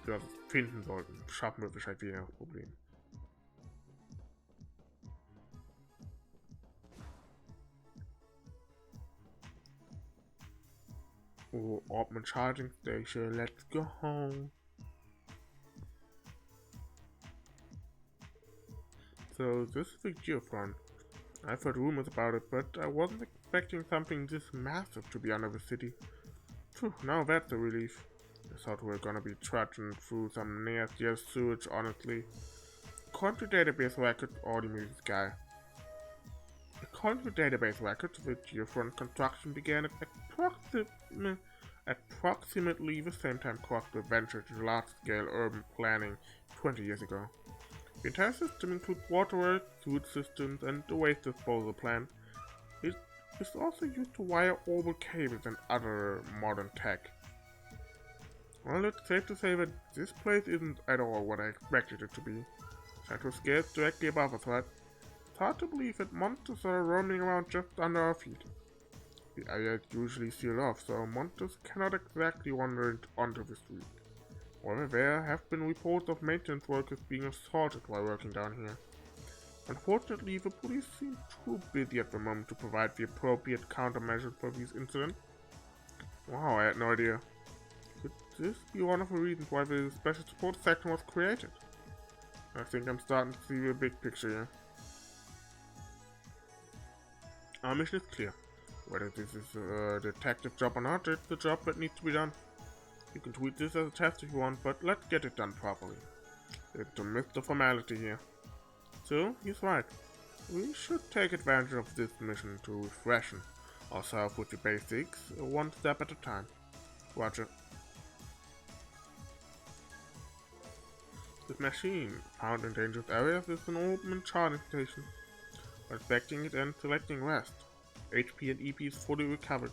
wir finden sollten. Schaffen wir wahrscheinlich wieder das Problem. Oh, Ortman Charging Station, let's go home. So this is the Geofront. I've heard rumors about it, but I wasn't expecting something this massive to be under the city. Phew, now that's a relief. I thought we were gonna be trudging through some nasty sewage, honestly. According to database records, or the music guy. According to database records, the Geofront construction began at approximately the same time Crossbell ventured into large-scale urban planning 20 years ago. The entire system includes waterworks, sewage systems, and the waste disposal plant. It is also used to wire orbital cables and other modern tech. Well, it's safe to say that this place isn't at all what I expected it to be. Central scale is directly above us, right? It's hard to believe that monsters are roaming around just under our feet. The area is usually sealed off, so monsters cannot exactly wander onto the street. However, there have been reports of maintenance workers being assaulted while working down here. Unfortunately, the police seem too busy at the moment to provide the appropriate countermeasures for these incidents. Wow, I had no idea. Could this be one of the reasons why the special support section was created? I think I'm starting to see the big picture here. Our mission is clear. Whether this is a detective job or not, it's the job that needs to be done. You can tweet this as a test if you want, but let's get it done properly. It's a Mr. Formality here. So, he's right. We should take advantage of this mission to refreshen ourselves with the basics, one step at a time. Roger. This machine, found in dangerous areas, is an open charging station. By inspecting it and selecting rest, HP and EP is fully recovered.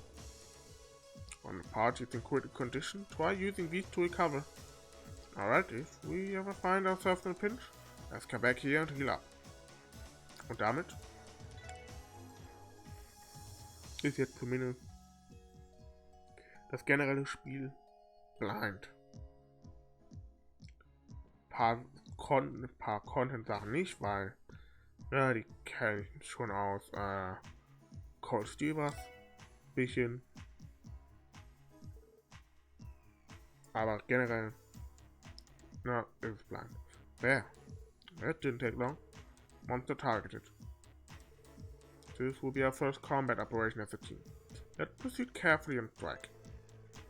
When the party is in critical condition, try using these to recover. Alright, if we ever find ourselves in a pinch, let's come back here and heal up. Und damit ist jetzt zumindest das generelle Spiel blind. Ein paar Content-Sachen nicht, weil ja, die kenne ich schon aus Kampfstile was, bisschen. Aber generell, no, it was blind. There. That didn't take long. Monster targeted. This will be our first combat operation as a team. Let's proceed carefully and strike.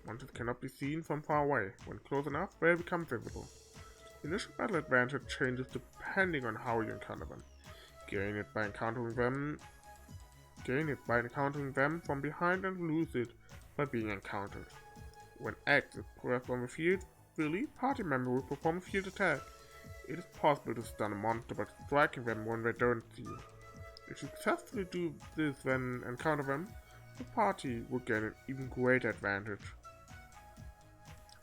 Monsters cannot be seen from far away. When close enough, they become visible. The initial battle advantage changes depending on how you encounter them. Gain it by encountering them from behind and lose it by being encountered. When X is pressed on the field, the lead party member will perform a field attack. It is possible to stun a monster by striking them when they don't see you. If you successfully do this when encounter them, the party will gain an even greater advantage.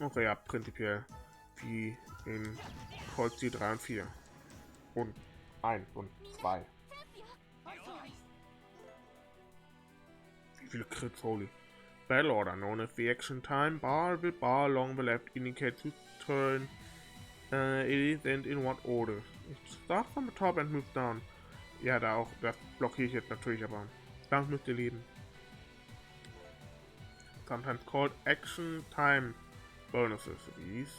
Okay, ja, prinzipiell wie in Kampfstile 3 und 4. Und 1 und 2. Wie viele Crits, holy. Battle order, known as the action time bar. The bar along the left indicates whose turn it is and in what order. It starts from the top and moves down. Ja, da auch, das blockiere ich jetzt natürlich, aber damit müsst ihr leben. Sometimes called action time bonuses. These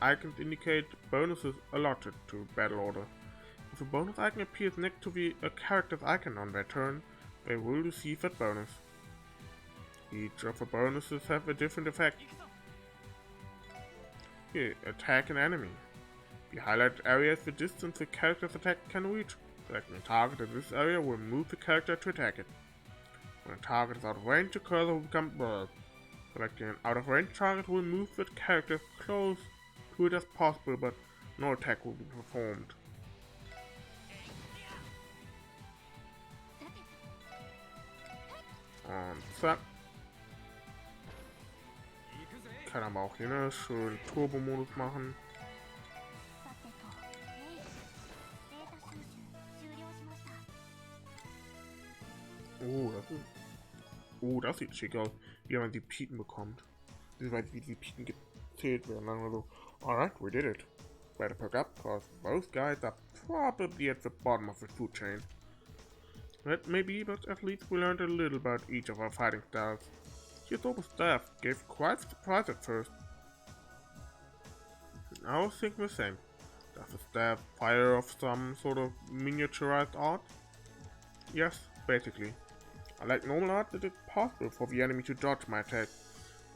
icons indicate bonuses allotted to battle order. If a bonus icon appears next to a character's icon on their turn, they will receive that bonus. Each of the bonuses have a different effect. Here, attack an enemy. The highlighted area is the distance the character's attack can reach. Selecting a target in this area will move the character to attack it. When a target is out of range, the cursor will become blurred. Selecting an out-of-range target will move the character as close to it as possible, but no attack will be performed. Und zack. Kann aber auch hier ne, schön Turbo-Modus machen. Das sieht schick aus, wie man die Piten bekommt. Wie weit wie die Piten gezählt werden. Dann so, Alright, we did it. Better pick up, cause those guys are probably at the bottom of the food chain. That may be, but at least we learned a little about each of our fighting styles. His overstaff gave quite a surprise at first. I was thinking the same. Does the staff fire off some sort of miniaturized art? Yes, basically. Unlike normal art, it is possible for the enemy to dodge my attack.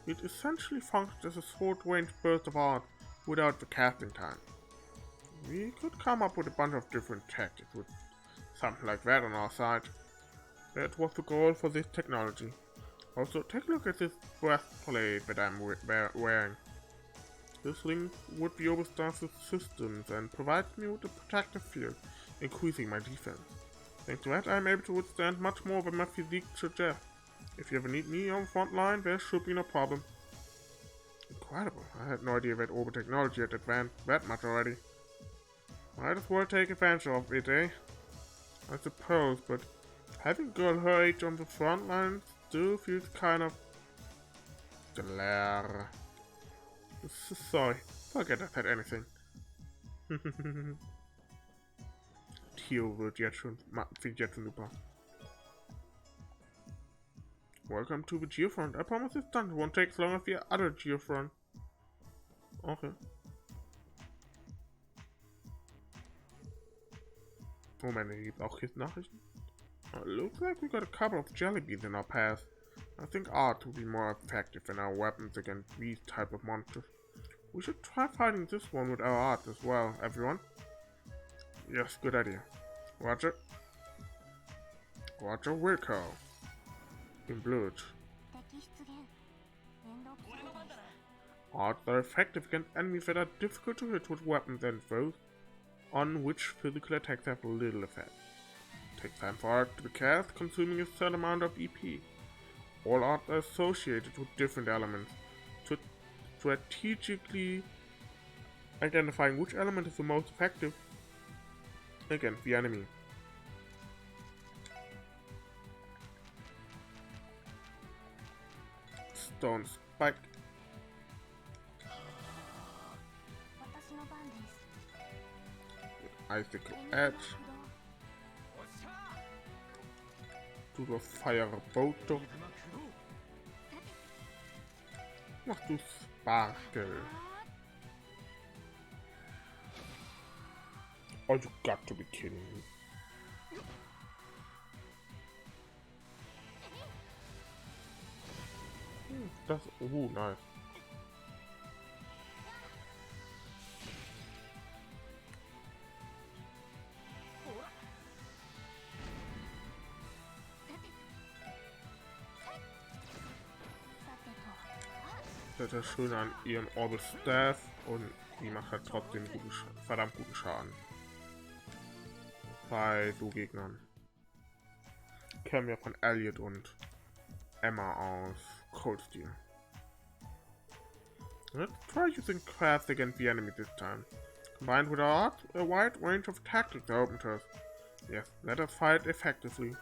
It essentially functions as a short-range burst of art without the casting time. We could come up with a bunch of different tactics with something like that on our side. That was the goal for this technology. Also, take a look at this breastplate that I'm wearing. This links with the overstaff's systems and provides me with a protective field, increasing my defense. Thanks to that, I am able to withstand much more than my physique suggests. If you ever need me on the front line, there should be no problem. Incredible, I had no idea that Orbit technology had advanced that much already. Might as well take advantage of it, eh? I suppose, but having a girl her age on the front line still feels kind of... Sorry, forget I said anything. Tio wird jetzt schon super. Welcome to the Geofront. I promise this dungeon won't take as long as the other Geofront. Okay. Moment, hier gibt auch Nachrichten. Looks like we got a couple of jelly beans in our path. I think art will be more effective than our weapons against these type of monsters. We should try fighting this one with our art as well, everyone. Yes, good idea. Roger. Roger Wilco. In blood. Arts are effective against enemies that are difficult to hit with weapons and those on which physical attacks have little effect. Takes time for art to be cast, consuming a certain amount of EP. All arts are associated with different elements. Strategically identifying which element is the most effective against the enemy. Stone Spike. Icicle Edge. Du das Firebolt. Mach du Sparkle. Oh, you got to be kidding me. That's nice. Das ist schön an ihrem Orbital Staff und die macht halt trotzdem verdammt guten Schaden. Bei so Gegnern. Kennen wir von Elliot und Emma aus Cold Steel. Let's try using crafts against the enemy this time. Combined with our art, a wide range of tactics are open to us. Yes, let us fight effectively.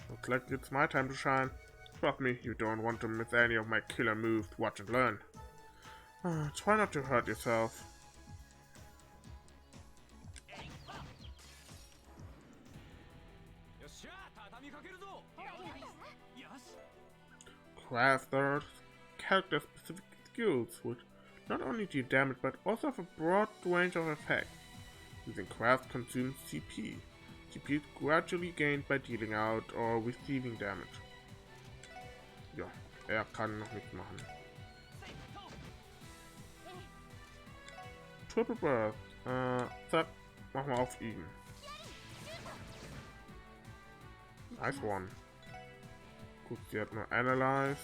Looks like it's my time to shine. Trust me, you don't want to miss any of my killer moves. Watch and learn. Try not to hurt yourself. Crafters character-specific skills which not only do damage but also have a broad range of effects. Using craft consumes CP. CP is gradually gained by dealing out or receiving damage. Ja, kann noch nichts machen. Triple Burst. Zack, machen wir auf ihn. Nice one. Gut, sie hat nur Analyze.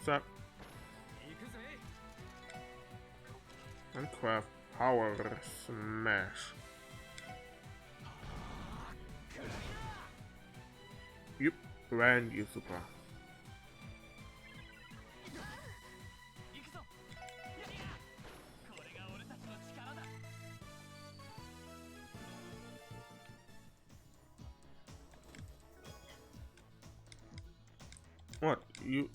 Zack. Und Craft Power Smash. Yup, Randy ist super. What? You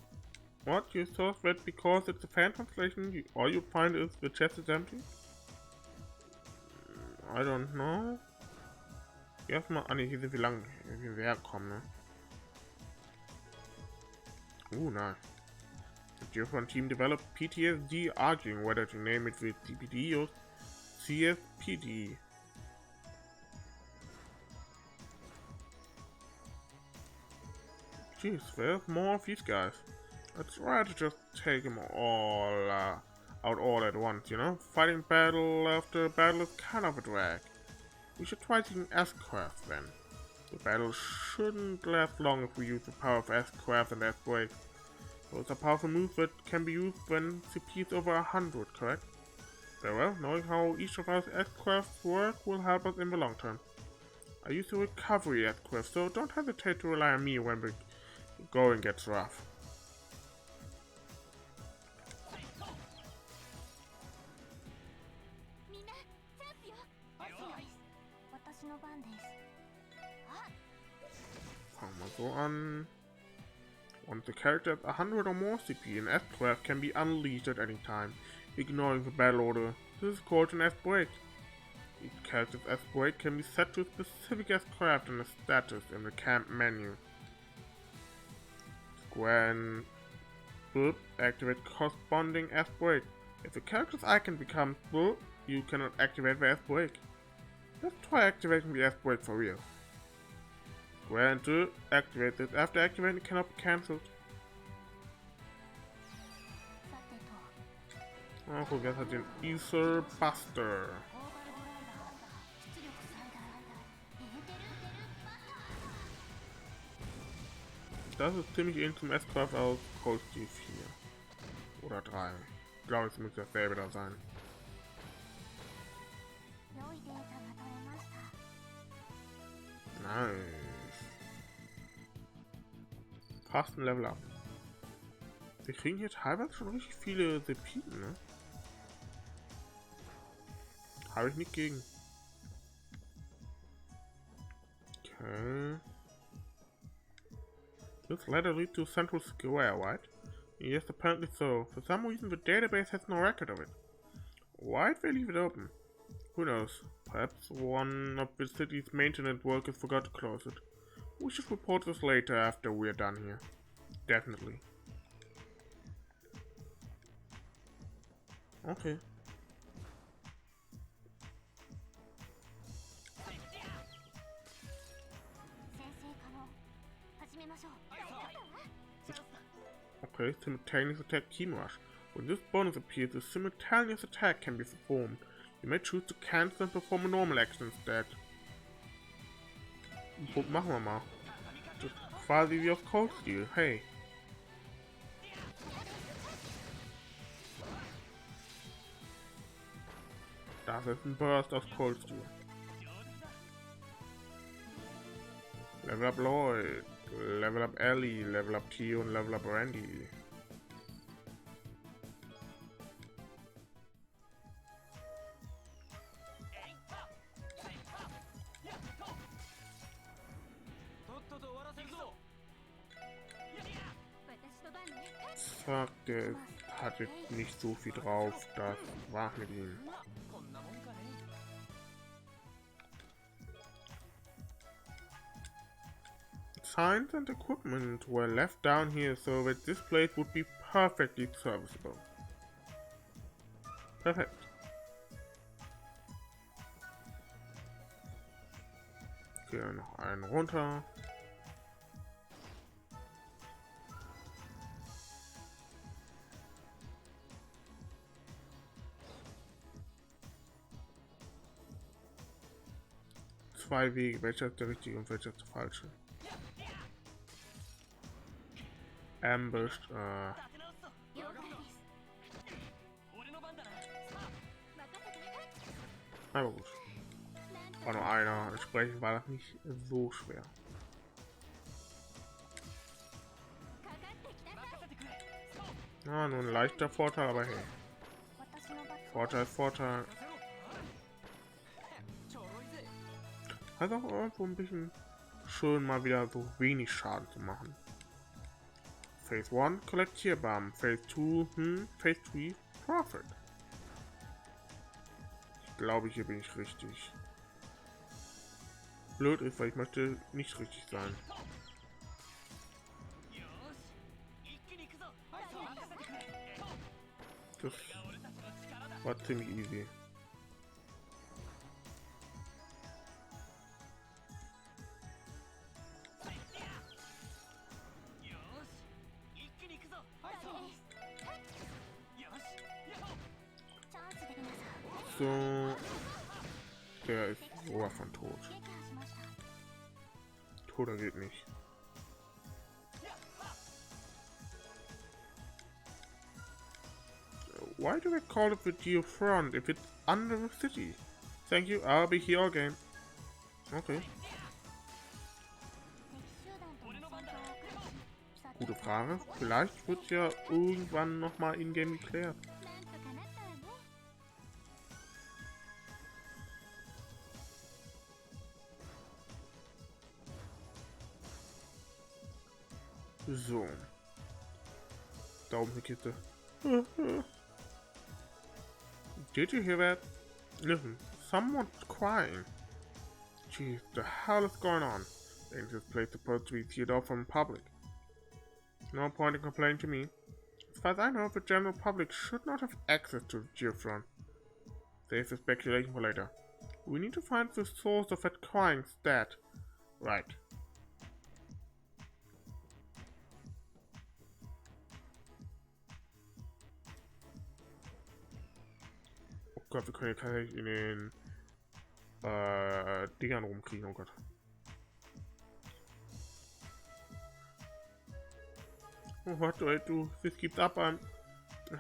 What? You thought that because it's a fan translation, all you find is the chest is empty? I don't know. Erstmal, ah ne, hier sind wir lang, wie wir herkommen, ne? Nice. The Geofront team developed PTSD, arguing whether to name it with CPD or CSPD. Jeez, there's more of these guys. Let's try to just take them all out all at once, you know? Fighting battle after battle is kind of a drag. We should try using S-Craft then. The battle shouldn't last long if we use the power of S-Craft and S-Breaks. Those are powerful moves that can be used when CP is over 100, correct? Very well, knowing how each of us S-Crafts work will help us in the long term. I use the recovery S-Craft, so don't hesitate to rely on me when the going gets rough. Fangen wir so an. Once the character has 100 or more CP, an S-Craft can be unleashed at any time, ignoring the battle order. This is called an S-Break. Each character's S-Break can be set to a specific S-Craft and a status in the camp menu. Square and boop activate corresponding S-Break. If the character's icon becomes boop, you cannot activate the S-Break. Let's try activating the S-Break for real. Square and do activate it. After activating, it cannot be cancelled. Oh, guck, jetzt hat den Ether Buster. Das ist ziemlich ähnlich zum S-Craft aus Cold Steel 4. Oder 3. Ich glaube, es müsste dasselbe da sein. Nice. Fast ein Level up. Wir kriegen hier teilweise schon richtig viele Sepiden, ne? Habe ich nicht gegen. Okay. This ladder leads to Central Square, right? Yes, apparently so. For some reason the database has no record of it. Why'd they leave it open? Who knows? Perhaps one of the city's maintenance workers forgot to close it. We should report this later after we're done here. Definitely. Okay. Okay, simultaneous attack team rush. When this bonus appears, a simultaneous attack can be performed. You may choose to cancel and perform a normal action instead. Gut, machen wir mal. Das ist quasi wie auf Cold Steel. Hey. Das ist ein Burst aus Cold Steel. Level up Lloyd, level up Elie, level up Tio und level up Randy. Fuck, der hat jetzt nicht so viel drauf, das war mit ihm. Signs and equipment were left down here so that this place would be perfectly serviceable. Perfekt. Okay, noch einen runter. Zwei Wege, welcher ist der richtige und welcher ist der falsche? Ambushed, aber gut. War nur einer, entsprechend war das nicht so schwer. Ja, nur ein leichter Vorteil, aber hey. Vorteil, Vorteil. Also auch irgendwo ein bisschen schön, mal wieder so wenig Schaden zu machen. Phase 1, kollektierbar. Phase 2, Phase 3, Profit. Ich glaube, hier bin ich richtig. Blöd ist, weil ich möchte nicht richtig sein. Das war ziemlich easy. So, der ist sowas von tot. Toter geht nicht. Why do they call it the Geofront if it's under the city? Thank you, I'll be here again. Okay. Gute Frage. Vielleicht wird ja irgendwann nochmal in-game geklärt. So. Da oben eine Kiste. Did you hear that? Listen, someone's crying. Jeez, the hell is going on? Ain't this place supposed to be sealed off from the public? No point in complaining to me. As far as I know, the general public should not have access to the Geofront. Save the speculation for later. We need to find the source of that crying stat. Right. Oh Gott, wir können jetzt tatsächlich in den Dingern rumkriegen, oh Gott. Oh, what do I do? This keeps up on.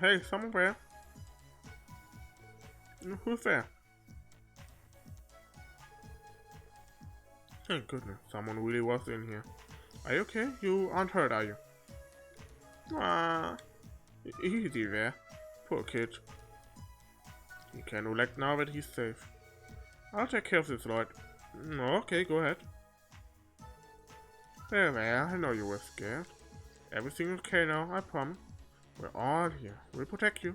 Hey, someone there? Who's there? Thank goodness, someone really was in here. Are you okay? You aren't hurt, are you? Ah, easy there. Poor kid. He can relax now that he's safe. I'll take care of this, Lloyd. Okay, go ahead. There, I know you were scared. Everything's okay now, I promise. We're all here. We'll protect you.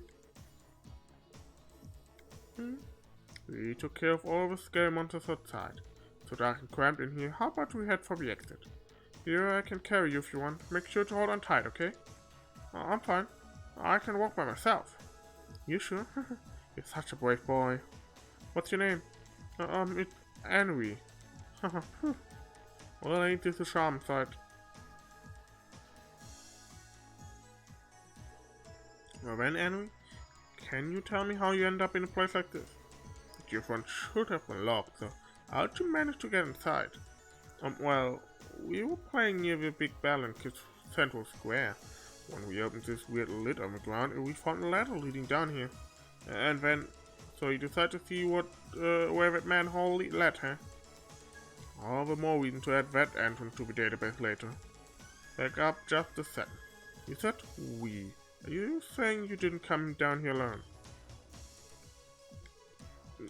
We took care of all the scary monsters outside. So dark and cramped in here, how about we head for the exit? Here, I can carry you if you want. Make sure to hold on tight, okay? I'm fine. I can walk by myself. You sure? You're such a brave boy. What's your name? It's Henry. Well, ain't this a charm sight? Well then, Henry, can you tell me how you end up in a place like this? The Geofront should have been locked, so how'd you manage to get inside? Well, we were playing near the big bell in Central Square. When we opened this weird lid on the ground, we found a ladder leading down here. And then, so you decided to see what, where that manhole led, huh? All the more reason to add that entrance to the database later. Back up just a second. You said we. Are you saying you didn't come down here alone?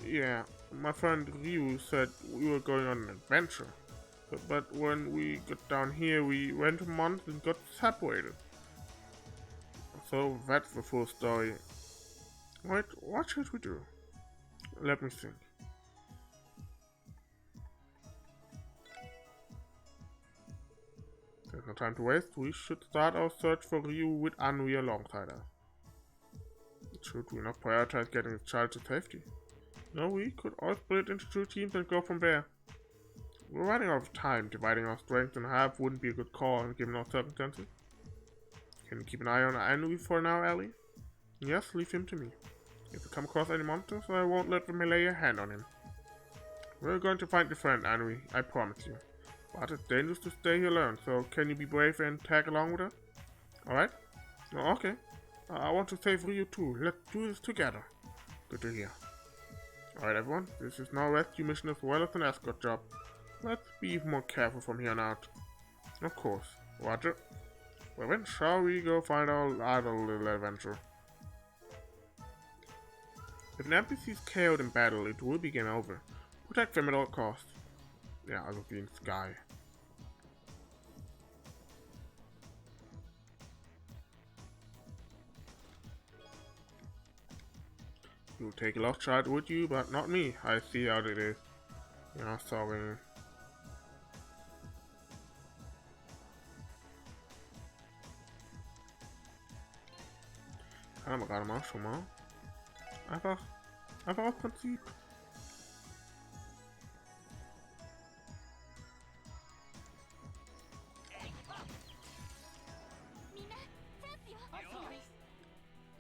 Yeah, my friend Ryu said we were going on an adventure. But when we got down here, we went a month and got separated. So that's the full story. Wait, what should we do? Let me think. There's no time to waste. We should start our search for Ryu with Anui alongside us. Should we not prioritize getting the child to safety? No, we could all split into 2 teams and go from there. We're running out of time. Dividing our strength in half wouldn't be a good call given our circumstances. Can you keep an eye on Anui for now, Elie? Yes, leave him to me. If we come across any monsters, I won't let them lay a hand on him. We're going to find your friend, Anui, I promise you. But it's dangerous to stay here alone, so can you be brave and tag along with us? Alright? Oh, okay. I want to save Ryu too. Let's do this together. Good to hear. Alright everyone, this is now a rescue mission as well as an escort job. Let's be even more careful from here on out. Of course. Roger. Well then, shall we go find our other little adventure? If an NPC is KO'd in battle, it will be game over. Protect them at all costs. Ja, also wie in Sky. You take a lost child with you, but not me. I see how it is. Ja, sorry. Kann aber gerade mal schon mal. Einfach aus Prinzip.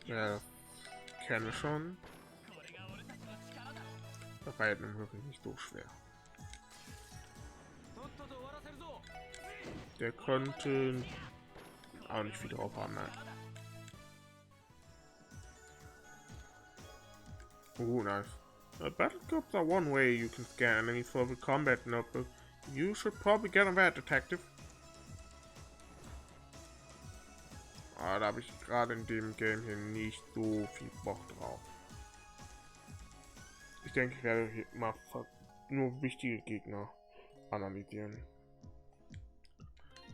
Ja, das kenne ich schon. Das war jetzt wirklich nicht so schwer. Der könnte auch nicht viel drauf haben, nein. Nice. Battlescopes are one way you can scan any sort of combat notebook. You should probably get on that, Detective. Da habe ich gerade in dem Game hier nicht so viel Bock drauf. Ich denke, ich werde hier mal nur wichtige Gegner analysieren.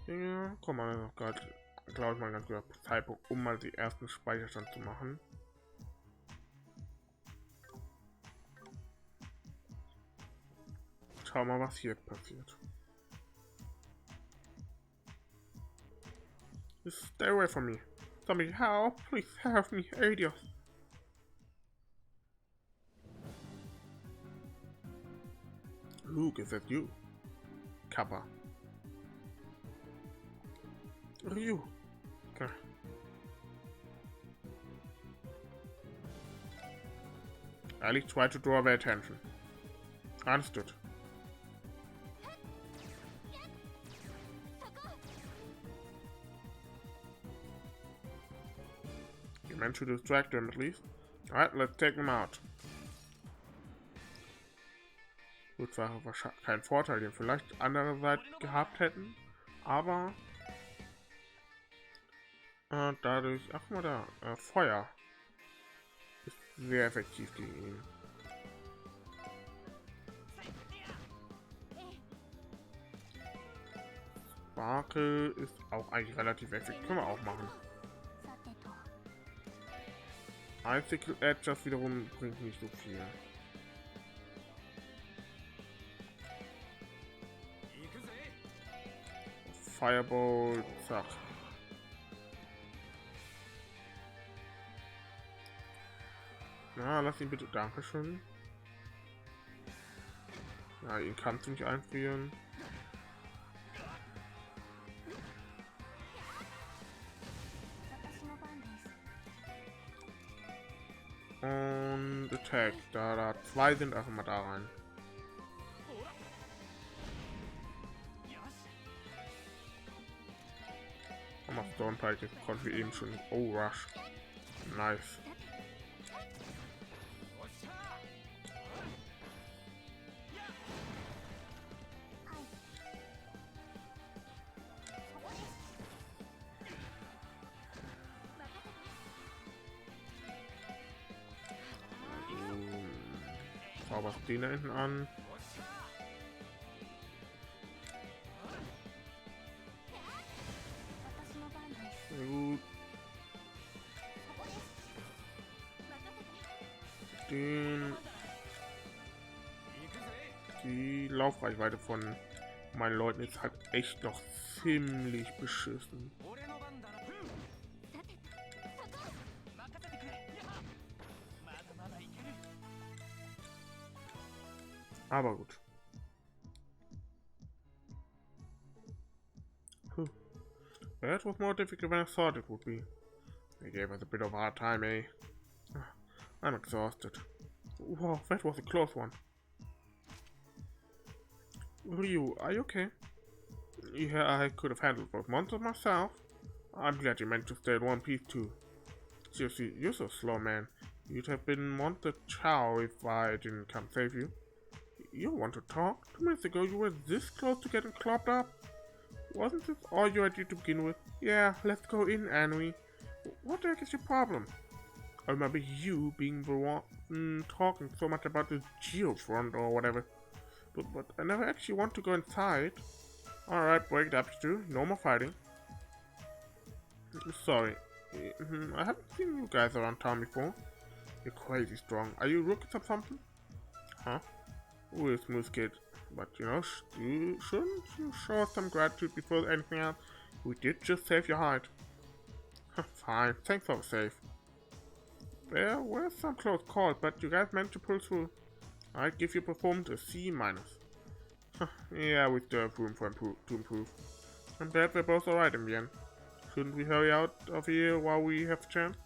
Ja, komm mal noch gerade, glaube ich, mal ein ganz guter Zeitpunkt, um mal die ersten Speicherstand zu machen. Schau mal, was hier passiert. Stay away from me. Somebody help, please help me, idiot. Luke, is that you? Kappa. You. Okay. Elie, try to draw their attention. Understood. You meant to distract them at least. Alright, let's take them out. Gut, war wahrscheinlich kein Vorteil, den vielleicht andere Seite gehabt hätten, aber dadurch, ach mal da, Feuer ist sehr effektiv gegen ihn. Sparkle ist auch eigentlich relativ effektiv, können wir auch machen. Icicle Edge, das wiederum bringt nicht so viel. Fireball, zack. Na, lass ihn bitte, dankeschön. Ja, ihn kannst du nicht einfrieren. Und Attack, da zwei sind, einfach mal da rein. Aber Stormpike konnten wir eben schon. Oh, Rush. Nice. Zauberst den da hinten an. Gut. Die Laufreichweite von meinen Leuten ist halt echt noch ziemlich beschissen. Aber gut. That was more difficult than I thought it would be. They gave us a bit of a hard time, eh? I'm exhausted. Wow, that was a close one. Ryu, are you okay? Yeah, I could have handled those monsters myself. I'm glad you managed to stay in one piece too. Seriously, you're so slow, man. You'd have been monster chow if I didn't come save you. You want to talk? 2 minutes ago you were this close to getting clopped up. Wasn't this all you had to begin with? Yeah, let's go in, Anui. What the heck is your problem? I remember you being the one talking so much about this Geofront or whatever. But I never actually want to go inside. Alright, break it up, Stu. No more fighting. Sorry. I haven't seen you guys around town before. You're crazy strong. Are you rookies or something? Huh? We're a smooth kid. But you know, shouldn't you show us some gratitude before anything else? We did just save your hide. Fine, thanks for the save. There were some close calls, but you guys managed to pull through. I'd give your performance a C-. Yeah, we still have room to improve. I'm glad we're both alright in the end. Shouldn't we hurry out of here while we have a chance?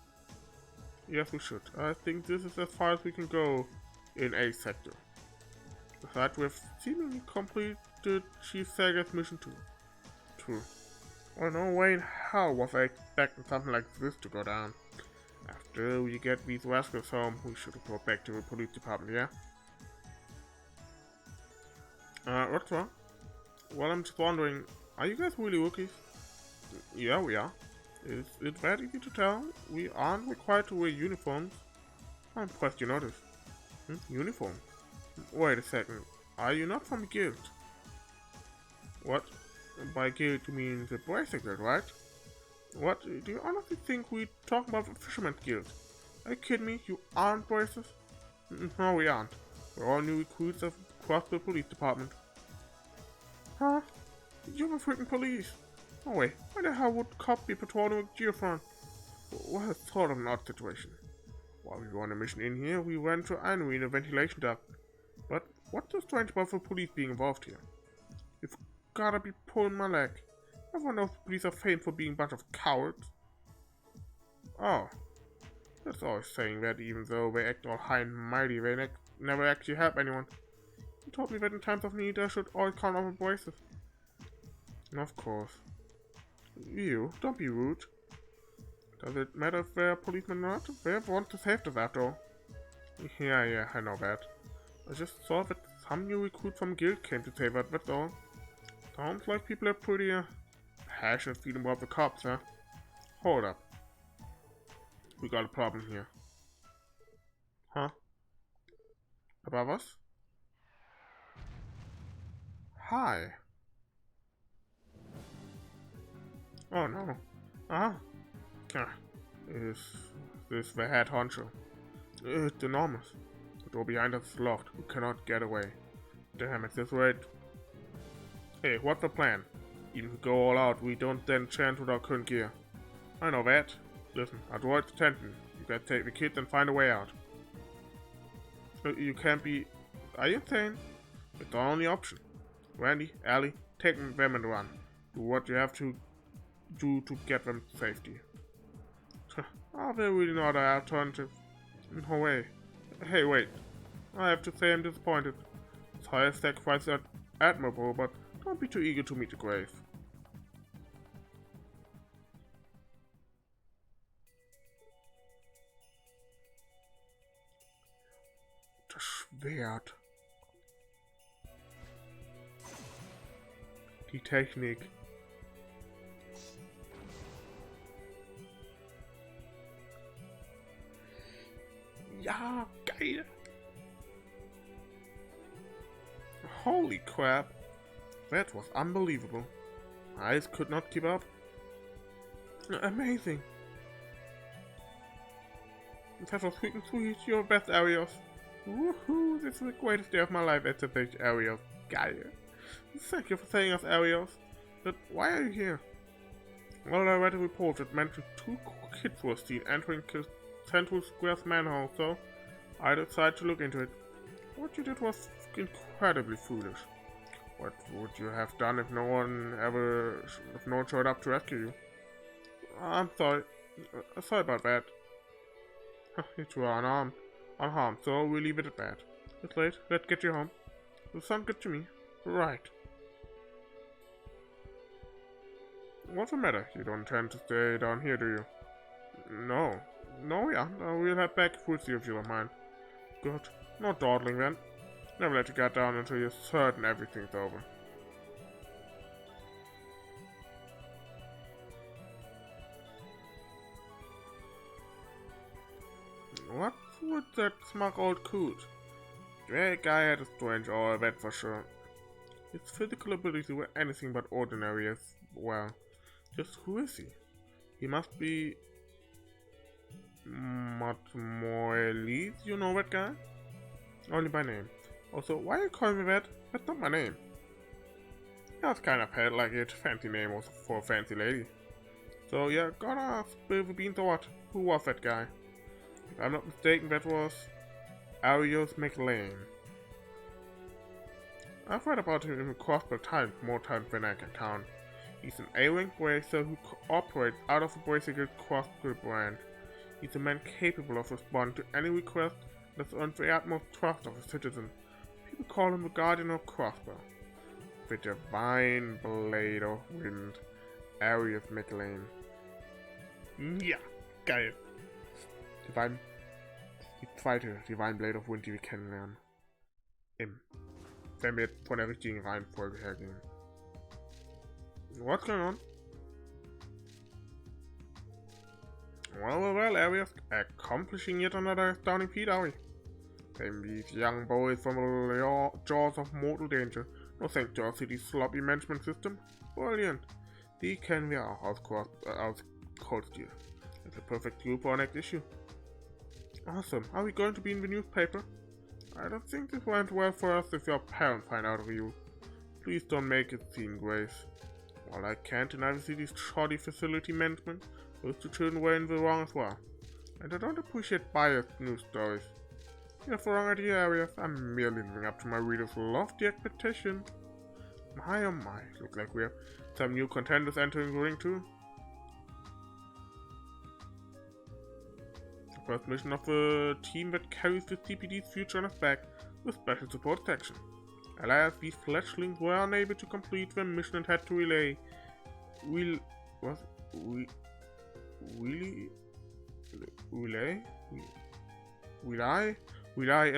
Yes, we should. I think this is as far as we can go in A sector. Besides, we've seemingly completed Chief Sager's mission too. True. Well, no way in hell was I expecting something like this to go down. After we get these rascals home, we should go back to the police department, yeah? What's wrong? Well, I'm just wondering, are you guys really rookies? Yeah, we are. Is it that easy to tell? We aren't required to wear uniforms. I'm impressed you noticed. Uniform? Wait a second. Are you not from the guild? What? By guild you mean the Bracer Guild, right? What? Do you honestly think we're talking about the Fisherman's Guild? Are you kidding me? You aren't Bracers? No, we aren't. We're all new recruits of Crossbell Police Department. Huh? You're the freaking police! Oh wait, why the hell would cop be patrolling with Geofront? Well, it's sort of an odd situation. While we were on a mission in here, we ran into Einer in a ventilation duct. But what's so strange about the police being involved here? You've gotta be pulling my leg. Everyone knows the police are famed for being a bunch of cowards. Oh. That's always saying that even though they act all high and mighty, they never actually help anyone. You told me that in times of need I should always count on my braces. Of course. You, don't be rude. Does it matter if they're policemen or not? They want to save us after all. Yeah, I know that. I just saw that some new recruit from guild came to save us, that's all. Sounds like people are pretty passionate feeling about the cops, huh? Hold up. We got a problem here. Huh? Above us? Hi. Oh no. Is this the head honcho? It's enormous. The door behind us is locked. We cannot get away. Damn, it's this right. Hey, what's the plan? Even if we go all out, we don't then chance with our current gear. I know that. Listen, I'll draw its attention. You gotta take the kids and find a way out. You can't be... Are you insane? It's our only option. Randy, Elie, take them and run. Do what you have to do to get them to safety. Are there really not an alternative? No way. Hey, wait. I have to say I'm disappointed. This higher sacrifice is admirable, but don't be too eager to meet the grave. Das Schwert. Die Technik. Ja, geil. Holy crap. That was unbelievable. My eyes could not keep up. Amazing. That was freaking sweet. You're the best, Arios. Woohoo, this is the greatest day of my life at the beach, Arios. Geil. Thank you for saying us, Arios. But why are you here? Well, I read a report that mentioned 2 kids were seen entering Central Square's manhole, so I decided to look into it. What you did was incredibly foolish. What would you have done if no one showed up to rescue you? I'm sorry. Sorry about that. You two are unharmed, so we'll leave it at that. It's late. Let's get you home. You sound good to me. Right. What's the matter? You don't intend to stay down here, do you? No. No, yeah. We'll head back if we'll see if you don't mind. Good. No dawdling then. Never let you get down until you're certain everything's over. What would that smug old coot? That guy had a strange aura, that for sure. His physical abilities were anything but ordinary as well. Just who is he? He must be... Mademoiselle, you know that guy? Only by name. Also, why are you calling me that? That's not my name. That's kind of head like it. Fancy name also for a fancy lady. So yeah, gonna spill the beans or what? Who was that guy? If I'm not mistaken, that was Elie MacDowell. I've read about him in Crossbell more times than I can count. He's an A-rank racer who operates out of the basically Crossbell brand. He's a man capable of responding to any request and has earned the utmost trust of his citizens. People call him the Guardian of Crossbell. The Divine Blade of Wind, Elie MacDowell. Ja, geil. Die zweite Divine Blade of Wind, die wir kennenlernen. Wenn wir jetzt von der richtigen Reihenfolge hergehen. What's going on? Well, Elias, accomplishing yet another astounding feat, are we? Saving these young boys from the jaws of mortal danger. No thanks to our city's sloppy management system. Brilliant. Die kennen wir auch aus Kampfstile. It's a perfect clue for our next issue. Awesome. Are we going to be in the newspaper? I don't think this went well for us if your parents find out of you. Please don't make it seem, Grace. While I can't deny the city's shoddy facility management, those two children were in the wrong as well. And I don't appreciate biased news stories. You have the wrong idea, Elias. I'm merely living up to my readers' lofty expectations. My oh my, looks like we have some new contenders entering the ring too. The first mission of the team that carries the CPD's future on its back, the Special Support Section. Alas, these fledglings were unable to complete their mission and had to rely as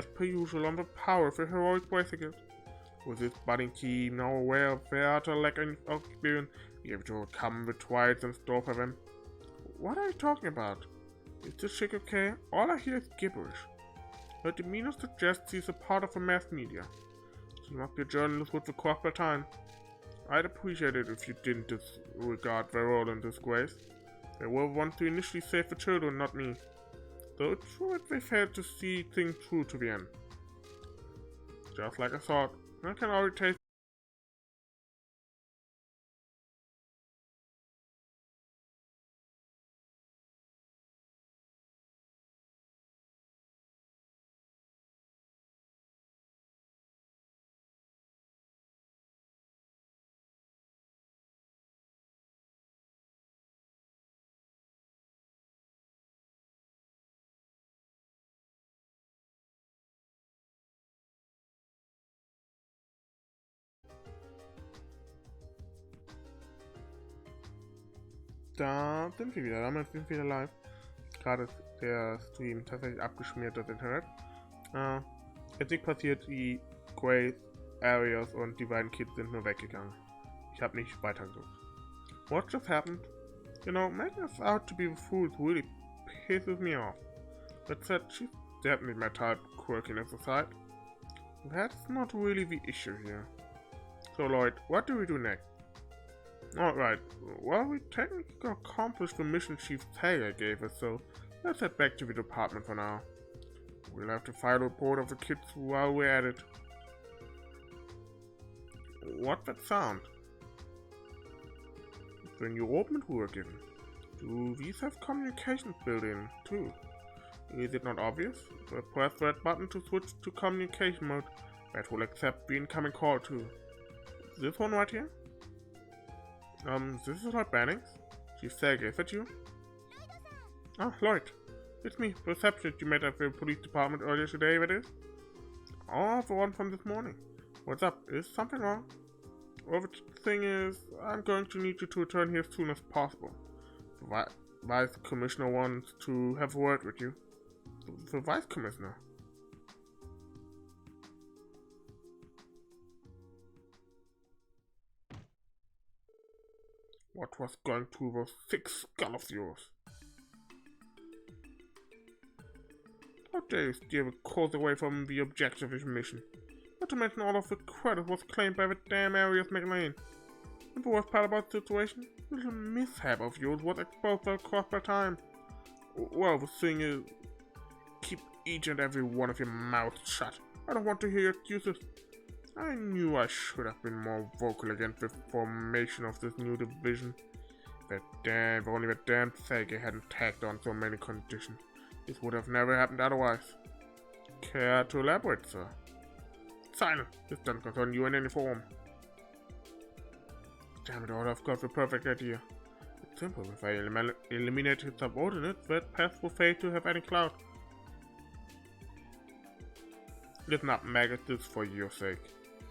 per usual on the power of the heroic bicycles. With this budding team now aware of their utter lack of experience, be able to overcome the trials in store for them. What are you talking about? Is this chick okay? All I hear is gibberish. Her demeanor suggests she's a part of the mass media. She must be a journalist with the Crossbell Time. I'd appreciate it if you didn't disregard their role in this grace. They were the ones to initially save the children, not me. Though it's true that they failed to see things through to the end. Just like I thought, I can already taste. Da sind wir wieder, damit sind wir wieder live. Gerade ist der Stream tatsächlich abgeschmiert, das Internet. Jetzt nicht passiert, die Grace, Arias und die beiden Kids sind nur weggegangen. Ich habe nicht weitergesucht. What just happened? You know, making us out to be the fools really pisses me off. That said, she's definitely my type of quirkiness aside. That's not really the issue here. So Lloyd, what do we do next? Alright, well, we technically accomplished the mission Chief Taylor gave us, so let's head back to the department for now. We'll have to file a report of the kids while we're at it. What's that sound? The new openment we were given. Do these have communications built in, too? Is it not obvious? Press that button to switch to communication mode. That will accept the incoming call, too. This one right here? This is Lloyd Bannings. Chief Saga, is that you? Ah, Lloyd. It's me, the receptionist you met at the police department earlier today, that is? Oh, the one from this morning. What's up? Is something wrong? Well, the thing is, I'm going to need you to return here as soon as possible. The Vice Commissioner wants to have a word with you. The Vice Commissioner? What was going through those thick skull of yours? How dare you steer the course away from the objective of his mission? Not to mention all of the credit was claimed by the damn Elie MacDowell. And the worst part about the situation, the little mishap of yours was exposed by Crossbell Time. Well, the thing is, keep each and every one of your mouths shut. I don't want to hear your excuses. I knew I should have been more vocal against the formation of this new division. If only that damn Sage hadn't tagged on so many conditions. This would have never happened otherwise. Care to elaborate, sir? Silence! This doesn't concern you in any form. Damn it all, I've got the perfect idea. It's simple. If I eliminate his subordinates, that path will fail to have any clout. Listen up, Maggot, this is for your sake.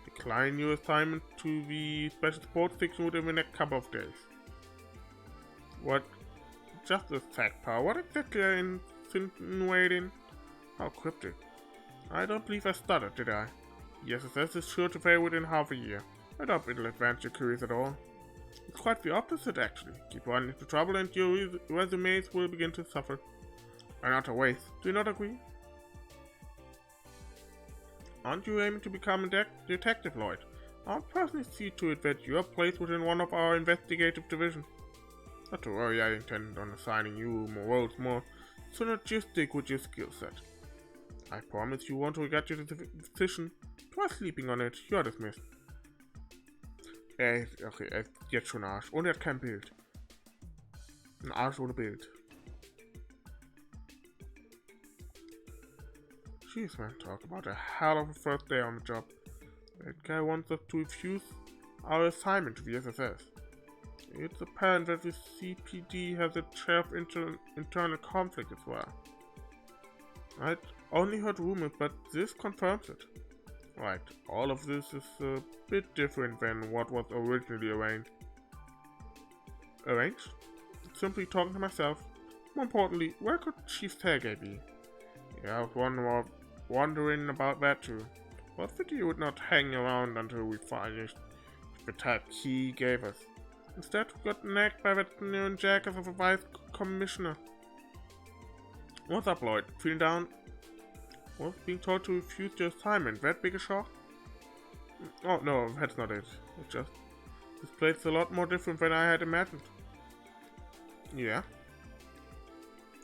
Decline your assignment to the special support section within the next couple of days. What? Just a sec, pal. What exactly are you insinuating? How cryptic. I don't believe I stuttered, did I? The SSS is sure to fail within half a year. I doubt it'll advance your careers at all. It's quite the opposite, actually. Keep running into trouble and your resumes will begin to suffer. And not a waste. Do you not agree? Aren't you aiming to become a detective, Lloyd? I'll personally see to it that you are placed within one of our investigative divisions. Not to worry, I intend on assigning you more roles more synergistic with your skill set. I promise you won't regret your decision. Try sleeping on it. You're dismissed. Okay, er ist jetzt schon Arsch. Und er hat kein Bild. Ein Arsch ohne Bild. Jeez, man, talk about a hell of a first day on the job. That guy wants us to refuse our assignment to the SSS. It's apparent that the CPD has a share of internal conflict as well. I'd only heard rumors, but this confirms it. Right, all of this is a bit different than what was originally arranged. Arranged? Simply talking to myself. More importantly, where could Chief Sergei be? Yeah, I was wondering about that too. What if he would not hang around until we finished the type he gave us? Instead, we got nagged by that neon jackass of a vice commissioner. What's up, Lloyd? Feeling down? Was being told to refuse your assignment that big a shock? Oh no, that's not it. It's just this place is a lot more different than I had imagined. Yeah.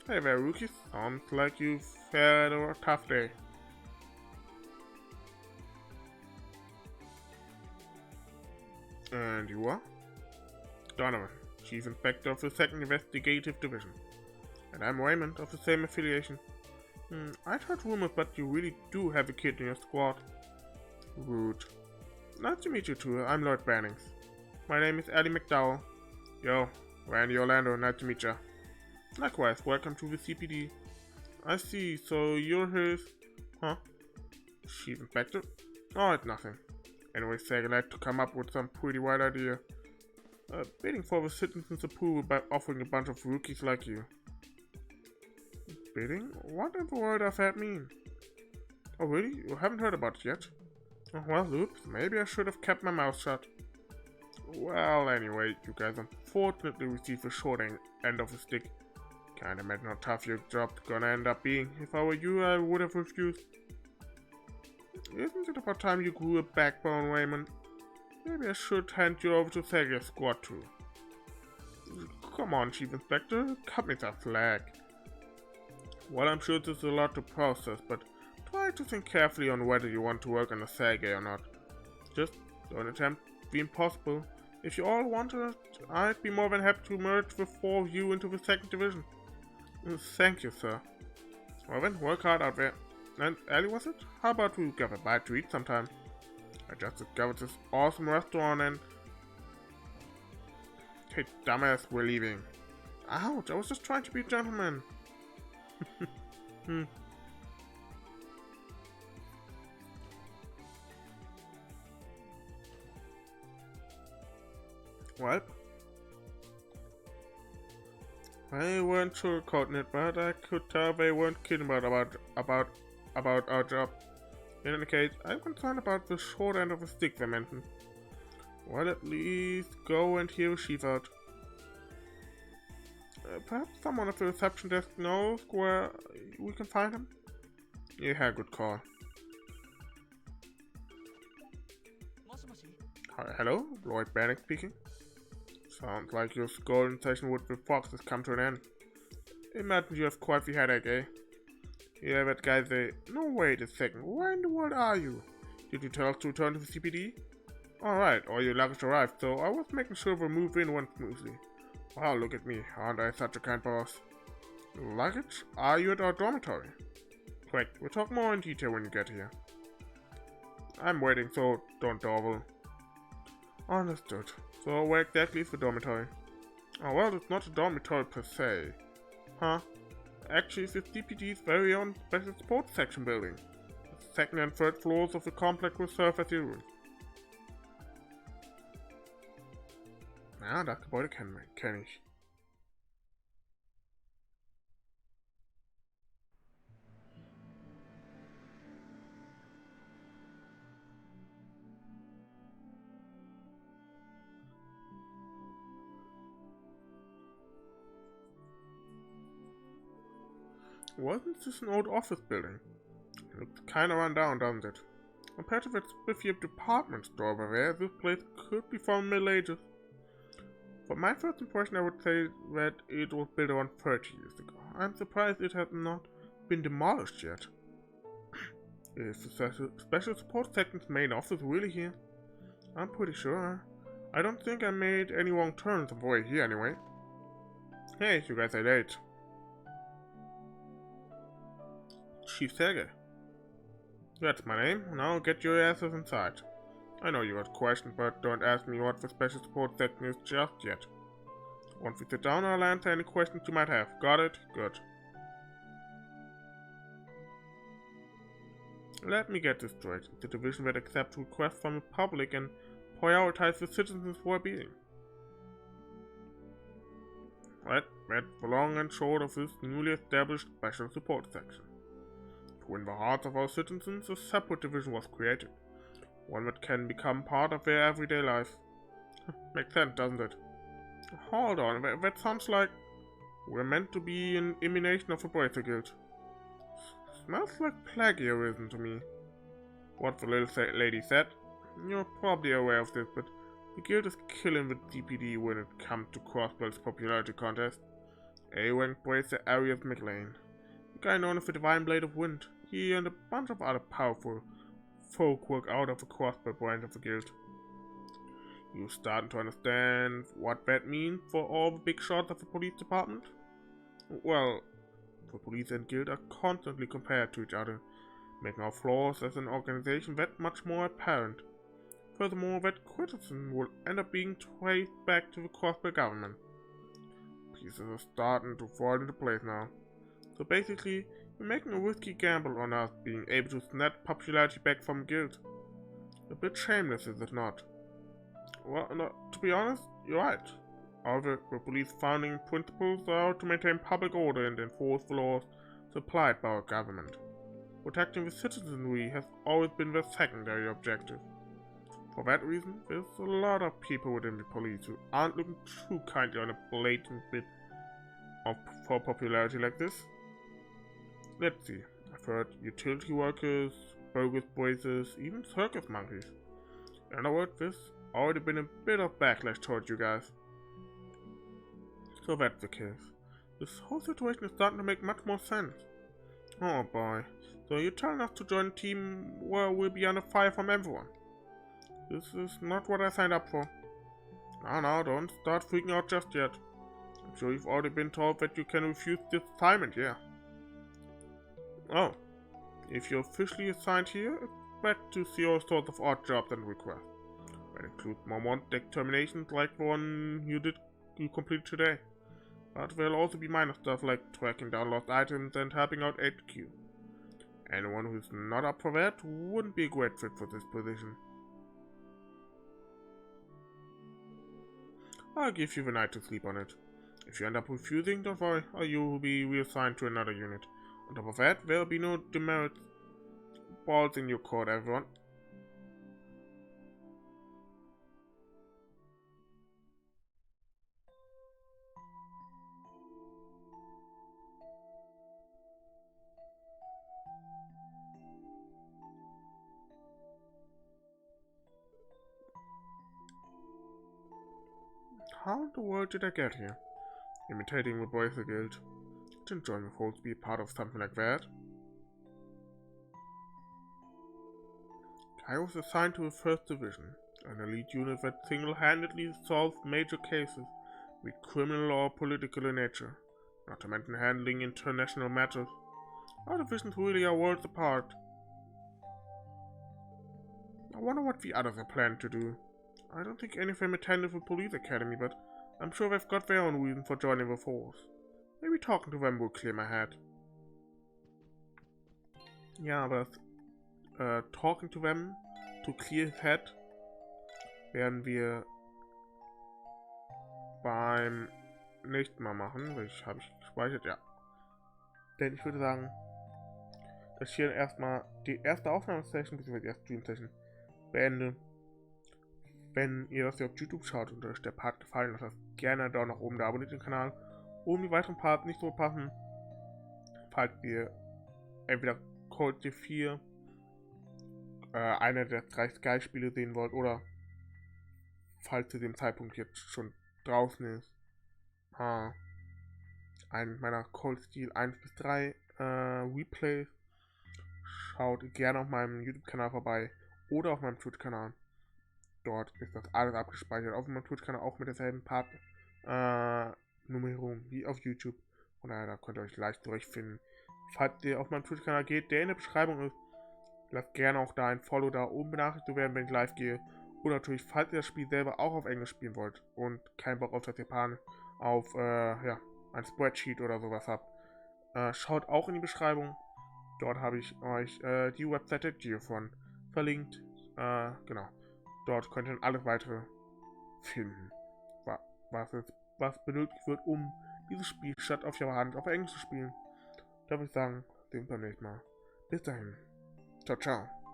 Hey there, rookies. Sounds like you've had a tough day. And you are? Donovan, Chief Inspector of the 2nd Investigative Division. And I'm Raymond, of the same affiliation. I'd heard rumors, but you really do have a kid in your squad. Rude. Nice to meet you too, I'm Lloyd Bannings. My name is Elie MacDowell. Yo, Randy Orlando, nice to meet ya. Likewise, welcome to the CPD. I see, so you're his... Huh? Chief Inspector? Oh, it's nothing. Anyway, Sag like to come up with some pretty wild idea. Bidding for the citizens' approval by offering a bunch of rookies like you. Bidding? What in the world does that mean? Oh really? You haven't heard about it yet? Oh, well, oops, maybe I should have kept my mouth shut. Well, anyway, you guys unfortunately received the short end of the stick. Can't imagine how tough your job's gonna end up being. If I were you, I would have refused. Isn't it about time you grew a backbone, Raymond? Maybe I should hand you over to Sergei's squad too. Come on, Chief Inspector, cut me some slack. Well, I'm sure this is a lot to process, but try to think carefully on whether you want to work on a Sergei or not. Just don't attempt the impossible. If you all want it, I'd be more than happy to merge the 4 of you into the 2nd Division. Thank you, sir. Well then, work hard out there. And Ellie, was it? How about we get a bite to eat sometime? I just discovered this awesome restaurant and... Hey, dumbass, we're leaving. Ouch, I was just trying to be a gentleman. What? They weren't sugarcoating it, but I could tell they weren't kidding about our job. In any case, I'm concerned about the short end of the stick they mentioned. Well, at least go and hear the chief out. Perhaps someone at the reception desk knows where we can find him? Yeah, good call. Hello, Lloyd Bannings speaking. Sounds like your golden session with the Fox has come to an end. Imagine you have quite the headache, eh? Yeah, that guy say, no, wait a second, where in the world are you? Did you tell us to return to the CPD? Alright, all your luggage arrived, so I was making sure the move in went smoothly. Wow, look at me, aren't I such a kind boss? Luggage? Are you at our dormitory? Quick, we'll talk more in detail when you get here. I'm waiting, so don't dawdle. Understood. So where exactly is the dormitory? Oh well, it's not a dormitory per se. Huh? Actually, it's the CPD's very own special sports section building. The second and third floors of the complex will serve as your room. Ja, das Gebäude kenn ich. Wasn't this an old office building? It looks kinda run down, doesn't it? Compared to that spiffy department store over there, this place could be from the Middle Ages. For my first impression, I would say that it was built around 30 years ago. I'm surprised it has not been demolished yet. Is the special support section's main office really here? I'm pretty sure. I don't think I made any wrong turns on the way here anyway. Hey, you guys are late. Chief Sergey. That's my name. Now get your asses inside. I know you got questions, but don't ask me what the special support section is just yet. Once we sit down, I'll answer any questions you might have. Got it? Good. Let me get this straight. It's a division that accepts requests from the public and prioritizes the citizens' well-being. That's the long and short of this newly established special support section. To win the hearts of our citizens, a separate division was created. One that can become part of their everyday life. Makes sense, doesn't it? Hold on, that sounds like we're meant to be an emanation of the Bracer Guild. Smells like plagiarism to me. What the little lady said. You're probably aware of this, but the guild is killing the DPD when it comes to Crossbell's popularity contest. A-rank Bracer Arias McLean, the guy known as the Divine Blade of Wind. He and a bunch of other powerful folk work out of the Crossbell branch of the guild. You starting to understand what that means for all the big shots of the police department? Well, the police and guild are constantly compared to each other, making our flaws as an organization that much more apparent. Furthermore, that criticism will end up being traced back to the Crossbell government. Pieces are starting to fall into place now. So basically, you're making a risky gamble on us being able to snatch popularity back from guild. A bit shameless, is it not? Well, no, to be honest, you're right. However, the police founding principles are to maintain public order and enforce the laws supplied by our government. Protecting the citizenry has always been the secondary objective. For that reason, there's a lot of people within the police who aren't looking too kindly on a blatant bit for popularity like this. Let's see, I've heard utility workers, bogus bracers, even circus monkeys. In other words, there's already been a bit of backlash towards you guys. So that's the case. This whole situation is starting to make much more sense. Oh boy, so you're telling us to join a team where we'll be under fire from everyone? This is not what I signed up for. No, don't start freaking out just yet. I'm sure you've already been told that you can refuse this assignment, yeah. Oh, if you're officially assigned here, expect to see all sorts of odd jobs and requests. That include more determinations like the one you completed today. But there'll also be minor stuff like tracking down lost items and helping out HQ. Anyone who's not up for that wouldn't be a great fit for this position. I'll give you the night to sleep on it. If you end up refusing, don't worry, or you will be reassigned to another unit. On top of that, there'll be no demerit balls in your court, everyone. How in the world did I get here? Imitating the Bracer Guild. Wouldn't enjoy my folks be a part of something like that? I was assigned to the 1st Division, an elite unit that single-handedly solves major cases, be it criminal or political in nature, not to mention handling international matters. Our divisions really are worlds apart. I wonder what the others are planning to do. I don't think any of them attended the police academy, but I'm sure they've got their own reason for joining the force. Maybe talking to them will clear my head. Ja, aber talking to them to clear his head werden wir beim nächsten Mal machen. Welches habe ich gespeichert? Ja. Denn ich würde sagen, dass ich hier erstmal die erste Aufnahmesession bzw. die erste Stream-Session beende. Wenn ihr das hier auf YouTube schaut und euch der Part gefallen hat, lasst gerne einen Daumen nach oben da, abonniert den Kanal, um die weiteren Parts nicht zu verpassen. Falls ihr entweder Cold D4 einer der 3 Sky-Spiele sehen wollt oder falls zu dem Zeitpunkt jetzt schon draußen ist, einen meiner Cold Steel 1 bis 3 Replays, schaut gerne auf meinem YouTube-Kanal vorbei oder auf meinem Twitch-Kanal. Dort ist das alles abgespeichert, auf meinem Twitch-Kanal auch mit derselben Part-Nummerierung wie auf YouTube. Und da könnt ihr euch leicht zurechtfinden. Falls ihr auf meinem Twitch-Kanal geht, der in der Beschreibung ist, lasst gerne auch da ein Follow da, um benachrichtigt zu werden, wenn ich live gehe. Und natürlich, falls ihr das Spiel selber auch auf Englisch spielen wollt und keinen Bock auf das Japan auf ein Spreadsheet oder sowas habt, schaut auch in die Beschreibung. Dort habe ich euch die Webseite Geofront verlinkt. Genau. Dort könnt ihr dann alles weitere finden, was benötigt wird, um dieses Spiel statt auf Japan auf Englisch zu spielen. Da würde ich sagen, sehen wir uns beim nächsten Mal. Bis dahin. Ciao, ciao.